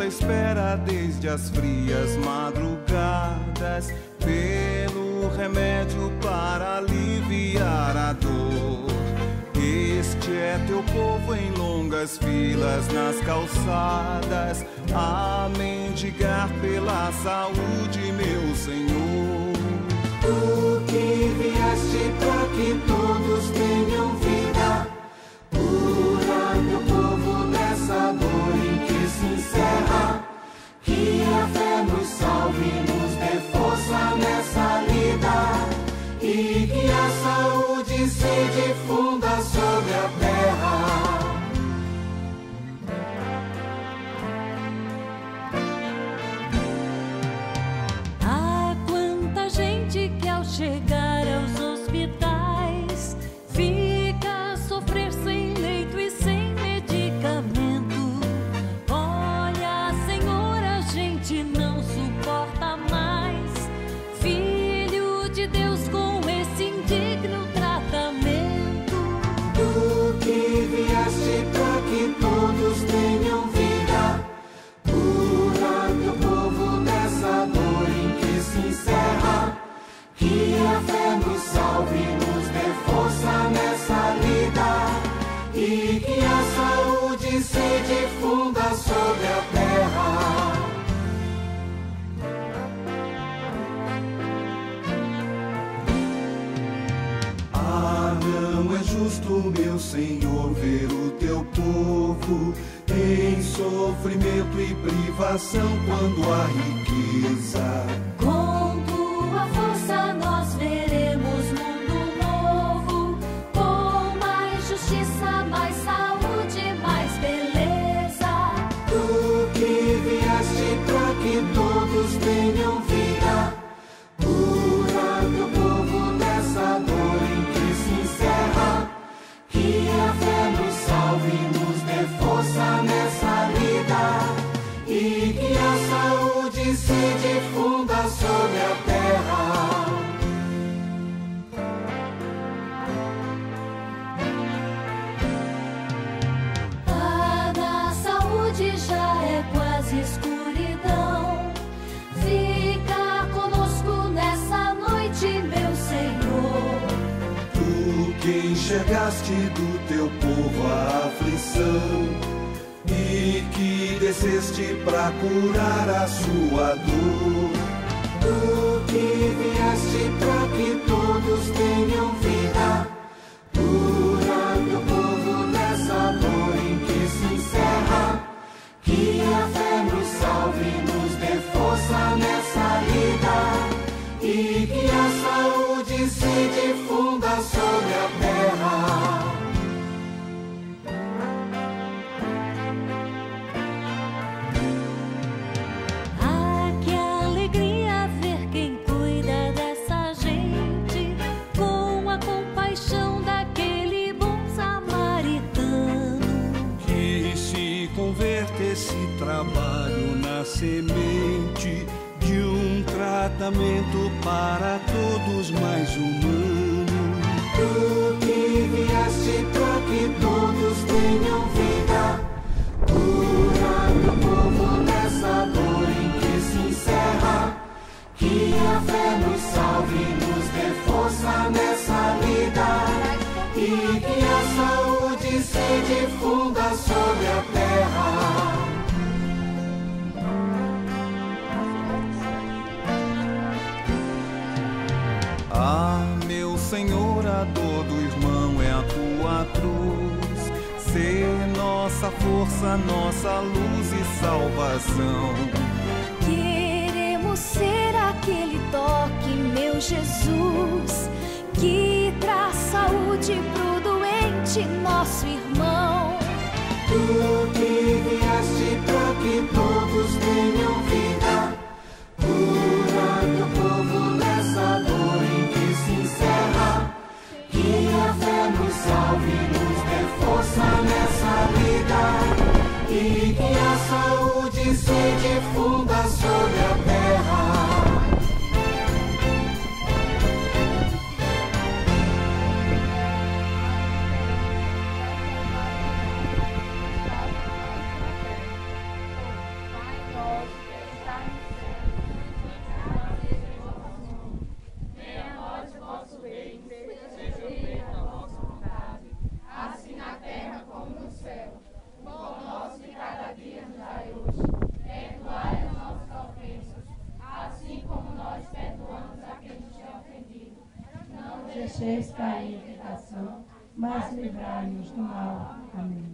Espera desde as frias madrugadas pelo remédio para aliviar a dor. Este é teu povo em longas filas nas calçadas a mendigar pela saúde, meu Senhor. Tu que vieste para que todos tenham vida, cura teu povo nessa dor em que se encerra. Que a fé nos salve, nos dê força nessa lida, e que a saúde se difunda sobre a terra. Há quanta gente que ao chegar aos hospitais fica a sofrer sem leito e sem medicamento. Olha, Senhor, a gente não suporta mais, Filho de Deus, com esse indigno tratamento. Tu que vieste para que todos tenham vida, cura teu povo nessa dor em que se encerra. Que a fé nos salve, nos dê força nessa lida, e que a saúde se difunda sobre a terra. Ah, não é justo, meu Senhor, ver o teu povo em sofrimento e privação quando há riqueza. Com tua força nós veremos mundo novo, com mais justiça, mais saúde, mais beleza. Tu que vieste para que todos tenham vida, cura teu povo nessa dor em que se encerra. Que a fé nos salve, nos dê força nessa lida, e que a saúde se difunda sobre a terra. Ah, na saúde já é quase escuridão, fica conosco nessa noite, meu Senhor. Tu que enxergaste do teu povo a aflição e que desceste pra curar a sua dor. Tu que vieste para que todos tenham vida, cura teu povo nessa dor em que se encerra. Que a fé nos salve, nos dê força nessa lida, e que a saúde se difunda sobre a terra. Ah, que alegria ver quem cuida dessa gente, com a compaixão daquele bom samaritano. Que se converta esse trabalho na semente de um tratamento para todos mais humano. Tu que vieste para que todos tenham vida, cura teu povo nessa dor em que se encerra. Que a fé nos salve, nos dê força nessa lida, e que a saúde se difunda sobre a terra. Ah, meu Senhor, a dor do irmão é a tua cruz, ser nossa força, nossa luz e salvação. Queremos ser aquele toque, meu Jesus, que traz saúde pro doente, nosso irmão. Tu que vieste para que todos tenham vida, cura teu povo nessa dor em que se encerra. Que e que a saúde se difunda sobre a terra. Deixeis cair em tentação, mas livrai-nos do mal. Amém.